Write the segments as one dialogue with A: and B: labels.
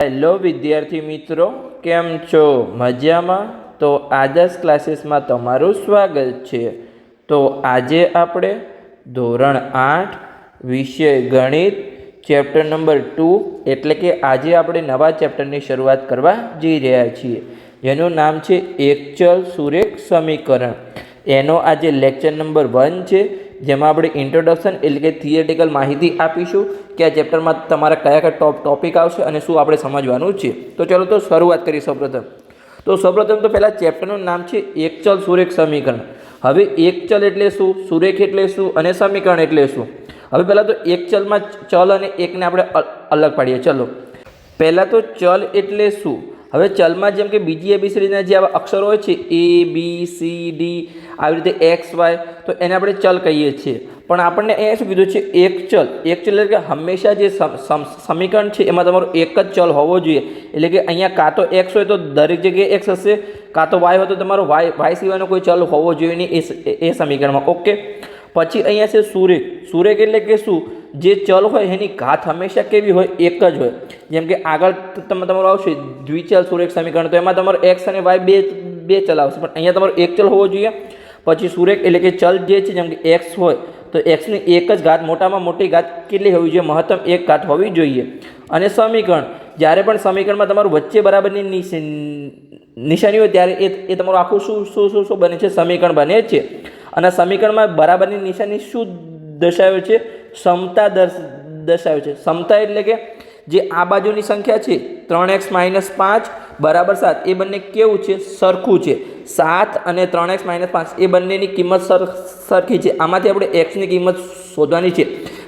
A: Hello વિદ્યાર્થી મિત્રો, કેમ છો? મજામાં? તો આદર્શ ક્લાસીસમાં તમારું સ્વાગત છે. તો આજે આપણે ધોરણ 8 વિષય ગણિત ચેપ્ટર નંબર 2 એટલે કે આજે આપણે નવા ચેપ્ટરની શરૂઆત કરવા જઈ રહ્યા છીએ, જેનું નામ છે એક ચલ સુરેખ સમીકરણ. એનો આજે લેક્ચર નંબર 1 છે, જેમાં આપણે ઇન્ટ્રોડક્શન એટલે કે થિયરિટિકલ માહિતી આપીશું કે આ ચેપ્ટરમાં તમારા કયા કયા ટોપિક આવશે અને શું આપણે સમજવાનું છે. તો ચાલો તો શરૂઆત કરીએ. સૌપ્રથમ તો પહેલાં ચેપ્ટરનું નામ છે એક ચલ સુરેખ સમીકરણ. હવે એક ચલ એટલે શું, સુરેખ એટલે શું અને સમીકરણ એટલે શું? હવે પહેલાં તો એક ચલમાં ચલ અને એકને આપણે અલગ પાડીએ. ચલો પહેલાં તો ચલ એટલે શું? હવે ચલમાં જેમ કે બીજી એબીસીડીના જે આવા અક્ષરો હોય છે ABCD આવી રીતે XY, તો એને આપણે ચલ કહીએ છીએ. પણ આપણને અહીંયા શું કીધું છે? એક ચલ. એક ચલ એટલે કે હંમેશા જે સમીકરણ છે એમાં તમારો એક જ ચલ હોવો જોઈએ. એટલે કે અહીંયા કાં તો X હોય તો દરેક જગ્યાએ X હશે, કાં તો Y હોય તો તમારો Y સિવાયનો કોઈ ચલ હોવો જોઈએ નહીં એ સમીકરણમાં. ઓકે. પછી અહીંયા છે સુરેખ. સુરેખ એટલે કે શું? જે ચલ હોય એની ઘાત હંમેશા કેવી હોય? એક જ હોય. જેમ કે આગળ તમારું આવશે દ્વિચલ સુરેખ સમીકરણ, તો એમાં તમારો X અને Y બે ચલ આવશે, પણ અહીંયા તમારો એક ચલ હોવો જોઈએ. પછી સુરેખ એટલે કે ચલ જે છે, જેમ કે X હોય તો Xની એક જ ઘાત, મોટામાં મોટી ઘાત કેટલી હોવી જોઈએ? મહત્તમ એક ઘાત હોવી જોઈએ. અને સમીકરણ, જ્યારે પણ સમીકરણમાં તમારું વચ્ચે બરાબરની નિશાની હોય ત્યારે એ તમારું આખું શું બને છે? સમીકરણ બને છે. અને સમીકરણમાં બરાબરની નિશાની શું દર્શાવે છે? સમતા દર્શાવે છે. સમતા એટલે કે જે આ બાજુની સંખ્યા છે 3x - 5 = 7, એ બંને કેવું છે? સરખું છે. 7 અને 3x - 5 એ બંનેની કિંમત સરખી છે. આમાંથી આપણે xની કિંમત શોધવાની છે.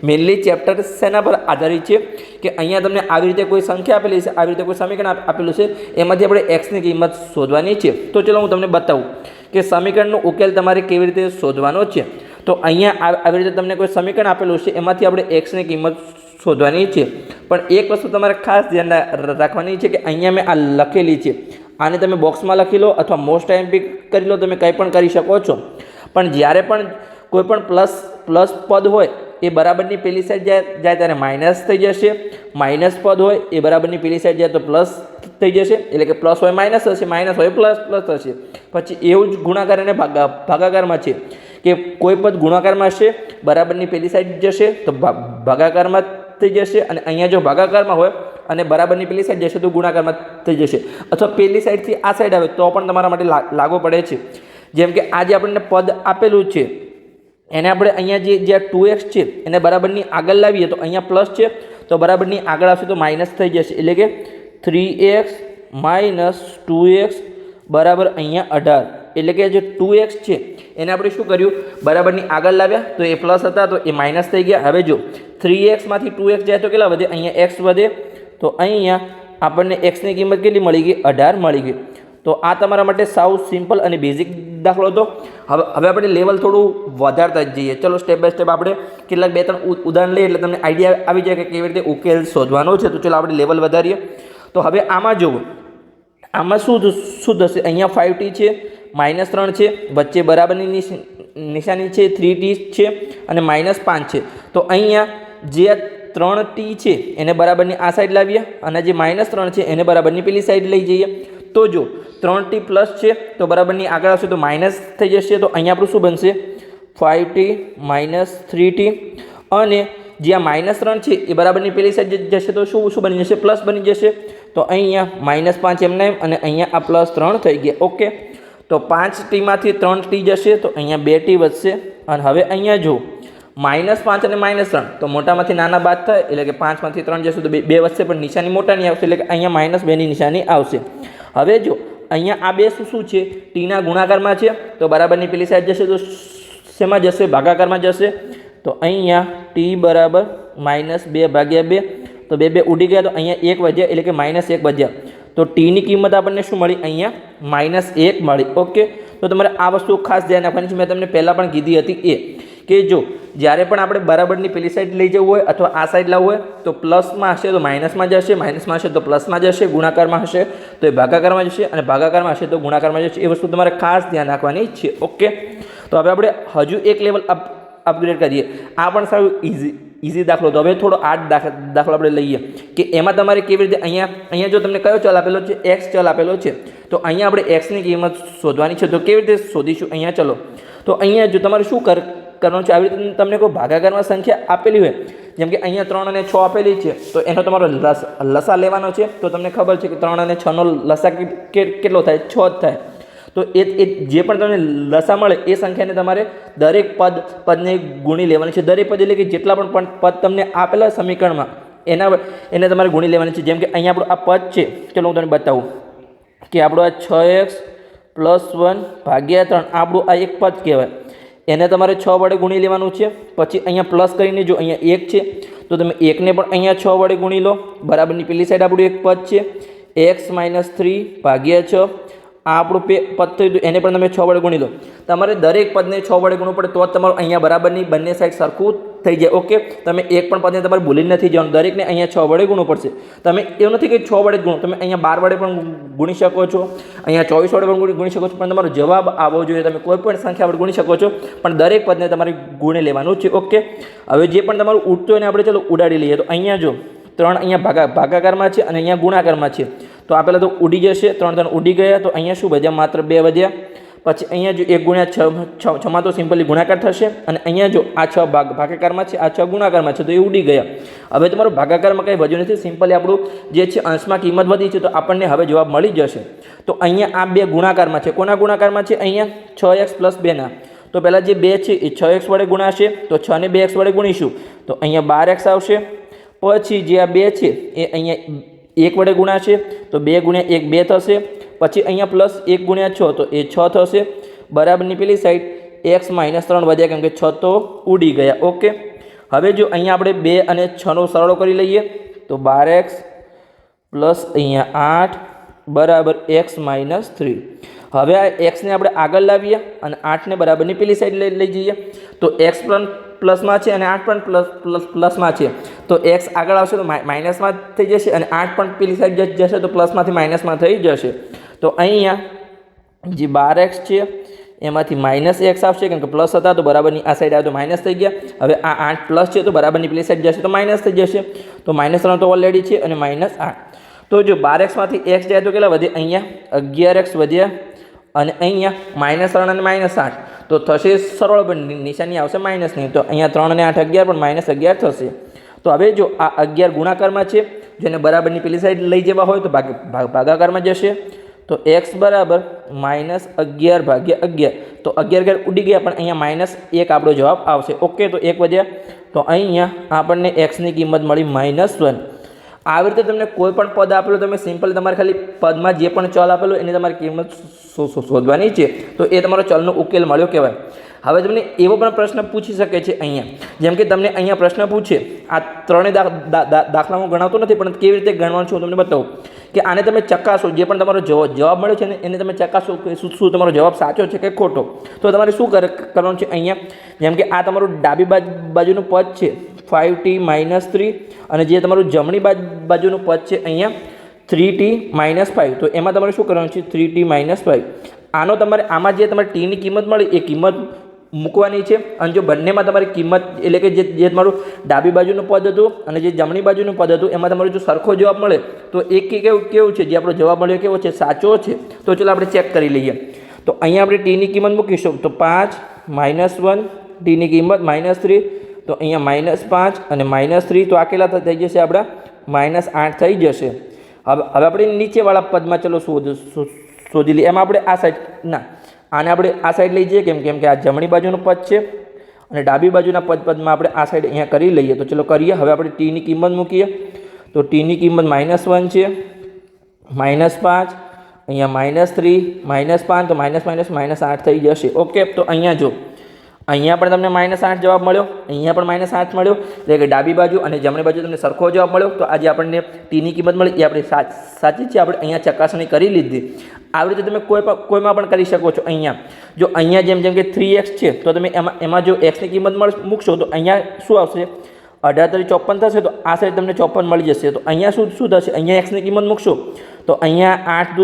A: મેનલી ચેપ્ટર શેના પર આધારિત છે કે અહીંયા તમને આવી રીતે કોઈ સંખ્યા આપેલી છે, આવી રીતે કોઈ સમીકરણ આપેલું છે, એમાંથી આપણે xની કિંમત શોધવાની છે. તો ચલો હું તમને બતાવું કે સમીકરણનો ઉકેલ તમારે કેવી રીતે શોધવાનો છે. તો અહીંયા આવી રીતે તમને કોઈ સમીકરણ આપેલું છે, એમાંથી આપણે xની કિંમત શોધવાની છે. પણ એક વસ્તુ તમારે ખાસ ધ્યાન રાખવાની છે કે અહીંયા મેં આ લખેલી છે, આને તમે બોક્સમાં લખી લો અથવા મોસ્ટ આઈએમપી કરી લો, તમે કંઈ પણ કરી શકો છો. પણ જ્યારે પણ કોઈ પણ પ્લસ પદ હોય એ બરાબરની પેલી સાઈડ જાય ત્યારે માઇનસ થઈ જશે. માઇનસ પદ હોય એ બરાબરની પેલી સાઈડ જાય તો પ્લસ થઈ જશે. એટલે કે પ્લસ હોય માઇનસ થશે, માઇનસ હોય પ્લસ થશે. પછી એવું જ ગુણાકાર અને ભાગાકારમાં છે કે કોઈ પદ ગુણાકારમાં હશે, બરાબરની પેલી સાઈડ જશે તો ભાગાકારમાં થઈ જશે, અને અહીંયા જો ભાગાકારમાં હોય અને બરાબરની પેલી સાઈડ જશે તો ગુણાકારમાં થઈ જશે. અથવા પેલી સાઈડથી આ સાઈડ આવે તો પણ તમારા માટે લાગુ પડે છે. જેમ કે આજે આપણને પદ આપેલું છે, એને આપણે અહીંયા જે 2x છે એને બરાબરની આગળ લાવીએ તો અહીંયા પ્લસ છે, તો બરાબરની આગળ આવશે તો માઇનસ થઈ જશે. એટલે કે 3x - 2x બરાબર અહીંયા 18. એટલે કે જે 2x છે એને આપણે શું કર્યું? બરાબરની આગળ લાવ્યા તો એ પ્લસ હતા તો એ માઇનસ થઈ ગયા. હવે જો 3x માંથી 2x જાય તો કેટલા વધે? અહીંયા x વધે. તો અહીંયા આપણને xની કિંમત કેટલી મળી ગઈ? 18 મળી ગઈ. તો આ તમારા માટે સાવ સિમ્પલ અને બેઝિક દાખલો હતો. હવે આપણે લેવલ થોડું વધારતા જ જઈએ. ચલો સ્ટેપ બાય સ્ટેપ આપણે કેટલાક 2-3 ઉદાહરણ લઈએ એટલે તમને આઈડિયા આવી જાય કે કેવી રીતે ઉકેલ શોધવાનો છે. તો ચલો આપણે લેવલ વધારીએ. તો હવે આમાં જુઓ, આમાં શું થશે? અહીંયા 5t છે, -3 છે, વચ્ચે બરાબરની નિશાની છે, 3t છે અને -5 છે. તો અહીંયા જે 3t છે એને બરાબરની આ સાઈડ લાવીએ અને જે -3 છે એને બરાબરની પેલી સાઈડ લઈ જઈએ. તો જો 3t પ્લસ છે તો બરાબરની આગળ આવશે તો માઇનસ થઈ જશે. તો અહીંયા આપણું શું બનશે? 5t - 3t. અને જે આ -3 છે એ બરાબરની પેલી સાઈડ જશે તો શું બની જશે? પ્લસ બની જશે. તો અહીંયા -5 એમને અને અહીંયા આ +3 થઈ ગયા. ઓકે. તો 5t માંથી 3t જશે તો અહીંયા 2t વધશે. અને હવે અહીંયા જો -5 અને -3 તો મોટામાંથી નાના બાદ થાય, એટલે કે 5 માંથી 3 જશે તો 2 વધશે, પણ નિશાની મોટાની આવશે, એટલે કે અહીંયા -2 ની નિશાની આવશે. હવે જો અહીંયા આ બે શું છે? ટીના ગુણાકારમાં છે, તો બરાબરની પેલી સાઈડ જશે તો શેમાં જશે? ભાગાકારમાં જશે. તો અહીંયા t બરાબર -2/2, તો 2 ઉડી ગયા તો અહીંયા 1 વધ્યા, એટલે કે -1 વધ્યા. તો ટીની કિંમત આપણને શું મળી? અહીંયા -1 મળી. ઓકે. તો તમારે આ વસ્તુ ખાસ ધ્યાન રાખવાની છે. મેં તમને પહેલાં પણ કીધી હતી કે જો જ્યારે પણ આપણે બરાબરની પેલી સાઈડ લઈ જવું હોય અથવા આ સાઈડ લાવવું હોય તો પ્લસમાં હશે તો માઇનસમાં જશે, માઇનસમાં હશે તો પ્લસમાં જશે, ગુણાકારમાં હશે તો એ ભાગાકારમાં જશે, અને ભાગાકારમાં હશે તો ગુણાકારમાં જશે. એ વસ્તુ તમારે ખાસ ધ્યાન રાખવાની છે. ઓકે. તો હવે આપણે હજુ એક લેવલ અપગ્રેડ કરીએ. આ પણ સારું ઇઝી દાખલો. તો હવે થોડો આ દાખલો આપણે લઈએ કે એમાં તમારે કેવી રીતે અહીંયા જો તમને કયો ચલ આપેલો છે, એક્સ ચલ આપેલો છે, તો અહીંયા આપણે એક્સની કિંમત શોધવાની છે. તો કેવી રીતે શોધીશું? અહીંયા ચલો, તો અહીંયા જો તમારે શું કરવાનું છે, આવી રીતે તમને કોઈ ભાગાકારમાં સંખ્યા આપેલી હોય, જેમ કે અહીંયા 3 અને 6 આપેલી છે, તો એનો તમારો લસા લેવાનો છે. તો તમને ખબર છે કે 3 અને 6નો લસા કેટલો થાય? 6 જ થાય. તો એ જે પણ તમને લસા મળે એ સંખ્યાને તમારે દરેક પદને ગુણી લેવાની છે. દરેક પદ એટલે કે જેટલા પણ પદ તમને આપેલા સમીકરણમાં એને તમારે ગુણી લેવાની છે. જેમ કે અહીંયા આપણું આ પદ છે, ચલો હું તમને બતાવું કે આપણું આ 6x + 1 ભાગ્યા 3 આપણું આ એક પદ કહેવાય. એને તમારે 6 વડે ગુણી લેવાનું છે. પછી અહીંયા પ્લસ કરીને જો અહીંયા 1 છે તો તમે 1ને પણ અહીંયા 6 વડે ગુણી લો. બરાબરની પેલી સાઈડ આપણું એક પદ છે x - 3 ભાગ્યા 6. આ આપણું પદ થયું હતું, એને પણ તમે 6 વડે ગુણી લો. તમારે દરેક પદને 6 વડે ગુણવું પડે, તો જ તમારું અહીંયા બરાબરની બંને સાઈડ સરખું થઈ જાય. ઓકે, તમે એક પણ પદને તમારે ભૂલી નથી જવાનું, દરેકને અહીંયા 6 વડે ગુણવું પડશે. તમે એવું નથી કે 6 વડે જ ગુણો, તમે અહીંયા 12 વડે પણ ગુણી શકો છો, અહીંયા 24 વડે પણ ગુણી શકો છો, પણ તમારો જવાબ આવવો જોઈએ. તમે કોઈ પણ સંખ્યા વડે ગુણી શકો છો, પણ દરેક પદને તમારે ગુણી લેવાનું છે. ઓકે, હવે જે પણ તમારું ઉડતું હોય એને આપણે ચલો ઉડાડી લઈએ. તો અહીંયા જો 3 અહીંયા ભાગાકારમાં છે અને અહીંયા ગુણાકારમાં છે, તો આ પહેલાં તો ઉડી જશે. 3 3 ઉડી ગયા, તો અહીંયા શું વધ્યા? માત્ર 2 વધ્યા. પછી અહીંયા જો 1 × 6 માં તો સિમ્પલી ગુણાકાર થશે, અને અહીંયા જો આ 6 ભાગાકારમાં છે, આ 6 ગુણાકારમાં છે, તો એ ઉડી ગયા. હવે તમારો ભાગાકારમાં કંઈ વધ્યું નથી, સિમ્પલી આપણું જે છે અંશમાં કિંમત વધી છે, તો આપણને હવે જવાબ મળી જશે. તો અહીંયા આ 2 ગુણાકારમાં છે. કોના ગુણાકારમાં છે? અહીંયા 6x + 2 ના. તો પહેલાં જે 2 છે એ 6x વડે ગુણાશે, તો 6 ને 2x વડે ગુણીશું તો અહીંયા 12x આવશે. પછી જે આ 2 છે એ અહીંયા 1 વડે ગુણાશે, તો 2 × 1 2 થશે. પછી અહીંયા +1 × 6, તો એ 6 થશે. બરાબરની પેલી સાઈડ x - 3 વધ્યા, કેમ કે 6 તો ઉડી ગયા. ઓકે, હવે જો અહીંયા આપણે 2 અને 6નો સરળો કરી લઈએ, તો 12x + અહીંયા 8 બરાબર x - 3. હવે આ એક્સને આપણે આગળ લાવીએ અને 8ને બરાબરની પેલી સાઈડ લઈ જઈએ, તો x પણ પ્લસમાં છે અને 8 પણ પ્લસમાં છે, તો x આગળ આવશે તો માઇનસમાં થઈ જશે, અને 8 પણ પેલી સાઈડ જશે તો પ્લસમાંથી માઇનસમાં થઈ જશે. તો અહીંયા જે 12x છે એમાંથી -x આવશે, કેમ કે પ્લસ હતા તો બરાબરની આ સાઈડ આવે તો માઇનસ થઈ ગયા. હવે આ 8 પ્લસ છે તો બરાબરની પેલી સાઈડ જશે તો માઇનસ થઈ જશે. તો -3 તો ઓલરેડી છે અને -8. તો જો 12xમાંથી x જાય તો કેટલા વધે? અહીંયા 11x વધ્યા, અને અહીંયા -3 અને -8, તો થશે સરળ, પણ નિશાની આવશે માઇનસની. તો અહીંયા 3 અને 8 11, પણ -11 થશે. તો હવે જો આ 11 ગુણાકારમાં છે, જેને બરાબરની પેલી સાઈડ લઈ જવા હોય તો ભાગાકારમાં જશે. તો x બરાબર -11 ભાગ્યા 11, તો 11 ઉડી ગયા, પણ અહીંયા -1 આપણો જવાબ આવશે. ઓકે, તો 1 વધ્યા, તો અહીંયા આપણને xની કિંમત મળી -1. આવી રીતે તમને કોઈ પણ પદ આપેલું, તમે સિમ્પલ તમારે ખાલી પદમાં જે પણ ચલ આપેલું એની તમારી કિંમત શોધવાની છે, તો એ તમારો ચલનો ઉકેલ મળ્યો કહેવાય. હવે તમને એવો પણ પ્રશ્ન પૂછી શકે છે અહીંયા, જેમ કે તમને અહીંયા પ્રશ્ન પૂછે, આ ત્રણેય દાખલા હું ગણાવતો નથી, પણ કેવી રીતે ગણવાનું છે હું તમને બતાવું કે આને તમે ચકાસો, જે પણ તમારો જવાબ મળ્યો છે ને એને તમે ચકાસો કે શું તમારો જવાબ સાચો છે કે ખોટો. તો તમારે શું કરવાનું છે અહીંયા, જેમ કે આ તમારું ડાબી બાજુનું પદ છે 5t - 3, અને જે તમારું જમણી બાજુનું પદ છે અહીંયા 3t - 5, તો એમાં તમારે શું કરવાનું છે? 3t - 5. આનો તમારે આમાં જે તમારે ટીની કિંમત મળી એ કિંમત મૂકવાની છે, અને જો બંનેમાં તમારી કિંમત એટલે કે જે તમારું ડાબી બાજુનું પદ હતું અને જે જમણી બાજુનું પદ હતું એમાં તમારો જો સરખો જવાબ મળે તો એક કેવું છે, જે આપણો જવાબ મળ્યો કેવો છે? સાચો છે. તો ચલો આપણે ચેક કરી લઈએ. તો અહીંયા આપણે ટીની કિંમત મૂકીશું, તો 5 - 1, ટીની કિંમત -3, તો અહીંયા -5 અને -3, તો આ કેટલા થઈ જશે? આપણા -8 થઈ જશે. હવે આપણે નીચેવાળા પદમાં ચલો શોધી લઈએ. એમાં આપણે આ સાઈડ ના, આને આપણે આ સાઈડ લઈ જઈએ, કેમ કે આ જમણી બાજુનું પદ છે, અને ડાબી બાજુના પદમાં આપણે આ સાઈડ અહીંયા કરી લઈએ. તો ચલો કરીએ. હવે આપણે ટીની કિંમત મૂકીએ, તો ટીની કિંમત -1 છે, -5, અહીંયા -3, -5, તો -8 થઈ જશે. ઓકે, તો અહીંયા જો અહીંયા પણ તમને -8 જવાબ મળ્યો, અહીંયા પણ -8 મળ્યો, એટલે કે ડાબી બાજુ અને જમણી બાજુ તમને સરખો જવાબ મળ્યો. તો આજે આપણને ટીની કિંમત મળી એ આપણે સાચી છે, આપણે અહીંયા ચકાસણી કરી લીધી. આવી રીતે તમે કોઈમાં પણ કરી શકો છો. અહીંયા જો અહીંયા જેમ કે 3x છે, તો તમે એમાં જો xની કિંમત મૂકશો તો અહીંયા શું આવશે? 18 × 54 થશે, તો આ સાઈડ તમને 54 મળી જશે. તો અહીંયા શું થશે? અહીંયા xની કિંમત મૂકશો તો અહીંયા 8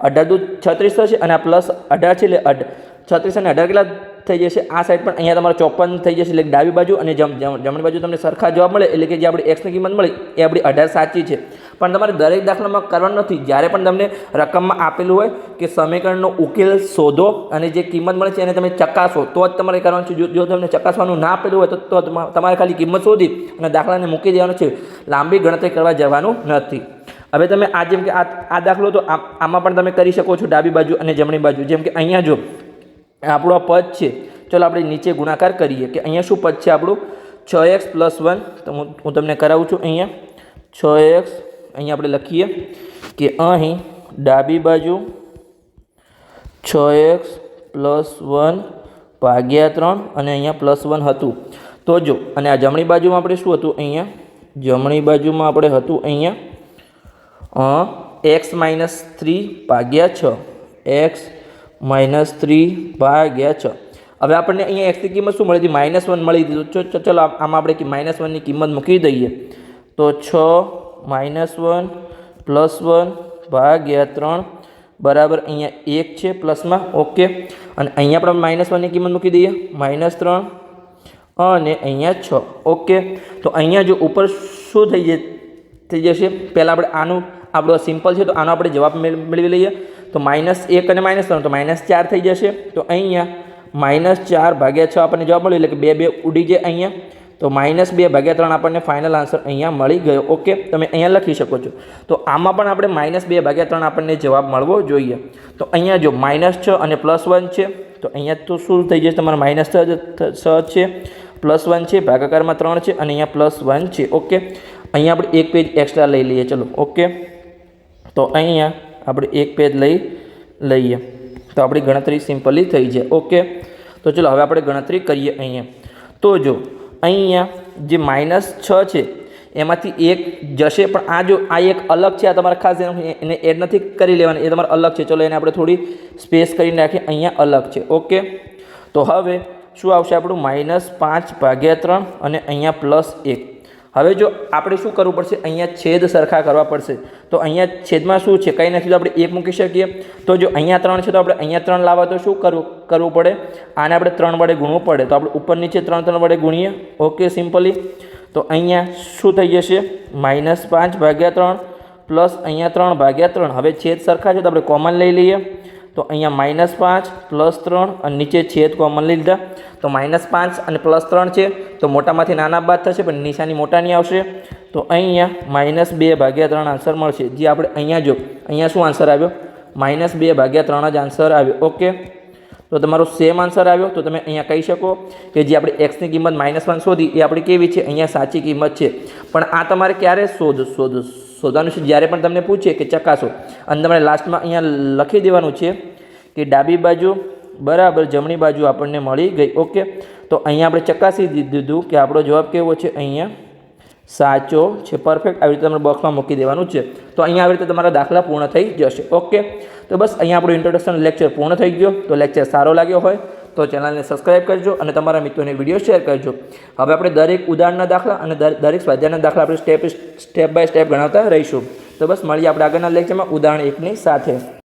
A: × 2 = 36 થશે, અને આ +18 છે એટલે 36 અને 18 કેટલા થઈ જશે, આ સાઈડ પણ અહીંયા તમારે 54 થઈ જશે, એટલે ડાબી બાજુ અને જમણી બાજુ તમને સરખા જવાબ મળે, એટલે કે જે આપણી એક્સની કિંમત મળી એ આપણી 18 સાચી છે. પણ તમારે દરેક દાખલામાં કરવાનું નથી. જ્યારે પણ તમને રકમમાં આપેલું હોય કે સમીકરણનો ઉકેલ શોધો અને જે કિંમત મળે છે એને તમે ચકાસો તો જ તમારે કરવાનું છે. જો તમને ચકાસવાનું ના આપેલું હોય તો તમારે ખાલી કિંમત શોધી અને દાખલાને મૂકી દેવાનું છે, લાંબી ગણતરી કરવા જવાનું નથી. હવે તમે આ જેમ કે આ દાખલો તો આમાં પણ તમે કરી શકો છો, ડાબી બાજુ અને જમણી બાજુ. જેમ કે અહીંયા જો આપણું આ પદ છે, ચલો આપણે નીચે ગુણાકાર કરીએ કે અહીંયા શું પદ છે આપણું 6x + 1. તો હું તમને કરાવું છું. અહીંયા 6x, અહીંયા આપણે લખીએ કે અહીં ડાબી બાજુ 6x + 1 ભાગ્યા 3 અને અહીંયા +1 હતું. તો જો અને આ જમણી બાજુમાં આપણે શું હતું, અહીંયા જમણી બાજુમાં આપણે હતું અહીંયા x - 3 ભાગ્યા 6, x - 3 ભાગ્યા 6. હવે આપણને અહીંયા x ની કિંમત શું મળી હતી, -1 મળી હતી. તો ચલો આમાં આપણે -1 ની કિંમત મૂકી દઈએ. તો 6 - 1 +1 ભાગ્યા 3 બરાબર અહીંયા 1 છે પ્લસમાં. ઓકે, અને અહીંયા આપણે -1 ની કિંમત મૂકી દઈએ, -3 અને અહીંયા 6. ઓકે, તો અહીંયા જો ઉપર શું થઈ જશે, પહેલાં આપણે આનું આપણો સિમ્પલ છે તો આનો આપણે જવાબ મેળવી લઈએ. તો -1 અને -3 તો -4 થઈ જશે. તો અહીંયા -4 ભાગ્યા 6 આપણને જવાબ મળ્યો, એટલે કે 2 ઉડી જાય અહીંયા. તો -2 ભાગ્યા 3 આપણને ફાઇનલ આન્સર અહીંયા મળી ગયો. ઓકે, તમે અહીંયા લખી શકો છો. તો આમાં પણ આપણે -2 ભાગ્યા 3 આપણને જવાબ મળવો જોઈએ. તો અહીંયા જો -6 અને +1 છે, તો અહીંયા તો શું થઈ જશે, તમારે -6 છે, +1 છે, ભાગાકારમાં 3 છે અને અહીંયા +1 છે. ઓકે, અહીંયા આપણે એક પેજ એક્સ્ટ્રા લઈ લઈએ. ચલો ઓકે, તો અહીંયા આપણે એક પેજ લઈએ તો આપણી ગણતરી સિમ્પલી થઈ જાય. ઓકે, તો ચલો હવે આપણે ગણતરી કરીએ અહીંયા. તો જો અહીંયા જે -6 છે એમાંથી એક જશે, પણ આ એક અલગ છે, આ તમારે ખાસ એને એડ નથી કરી લેવાની, એ તમારે અલગ છે. ચલો એને આપણે થોડી સ્પેસ કરીને રાખીએ, અહીંયા અલગ છે. ઓકે, તો હવે શું આવશે આપણું, -5 ભાગ્યા 3 અને અહીંયા +1. હવે જો આપણે શું કરવું પડશે, અહીંયા છેદ સરખા કરવા પડશે. તો અહીંયા છેદમાં શું છે, કંઈ નથી, તો આપણે 1 મૂકી શકીએ. તો જો અહીંયા 3 છે તો આપણે અહીંયા 3 લાવવા તો શું કરવું પડે, આને આપણે 3 વડે ગુણવું પડે. તો આપણે ઉપર નીચે 3 વડે ગુણીએ. Okay, simply. તો અહીંયા શું થઈ જશે, -5 ભાગ્યા 3 પ્લસ અહીંયા 3 ભાગ્યા 3. હવે છેદ સરખા છે તો આપણે કોમન લઈ લઈએ. તો અહીંયા -5 +3 અને નીચે છેદ કોમન લઈ લીધા. તો -5 અને +3 છે તો મોટામાંથી નાના બાદ થશે, પણ નિશાની મોટાની આવશે. તો અહીંયા -2 ભાગ્યા 3 આન્સર મળશે. જે આપણે અહીંયા જો અહીંયા શું આન્સર આવ્યો, -2 ભાગ્યા 3 જ આન્સર આવ્યો. ઓકે, તો તમારો સેમ આન્સર આવ્યો. તો તમે અહીંયા કહી શકો કે જે આપણે એક્સની કિંમત -1 શોધી એ આપણી કેવી છે, અહીંયા સાચી કિંમત છે. પણ આ તમારે ક્યારે શોધવાનું છે, જ્યારે પણ તમને પૂછે કે ચકાસો, અને તમારે લાસ્ટમાં અહીંયા લખી દેવાનું છે કે ડાબી બાજુ બરાબર જમણી બાજુ આપણને મળી ગઈ. ઓકે, તો અહીંયા આપણે ચકાસી દીધું કે આપણો જવાબ કેવો છે, અહીંયા સાચો છે. પરફેક્ટ. આવી રીતે તમારે બોક્સમાં મૂકી દેવાનું છે. તો અહીંયા આવી રીતે તમારા દાખલા પૂર્ણ થઈ જશે. ઓકે, તો બસ અહીંયા આપણું ઇન્ટ્રોડક્શન લેક્ચર પૂર્ણ થઈ ગયો. તો લેક્ચર સારો લાગ્યો હોય તો ચેનલને સબસ્ક્રાઈબ કરજો અને તમારા મિત્રોને વિડીયો શેર કરજો. હવે આપણે દરેક ઉદાહરણના દાખલા અને દરેક સ્વાધ્યાયના દાખલા આપણે સ્ટેપ બાય સ્ટેપ ગણાવતા રહીશું. તો બસ મળીએ આપણે આગળના લેક્ચરમાં ઉદાહરણ 1ની સાથે.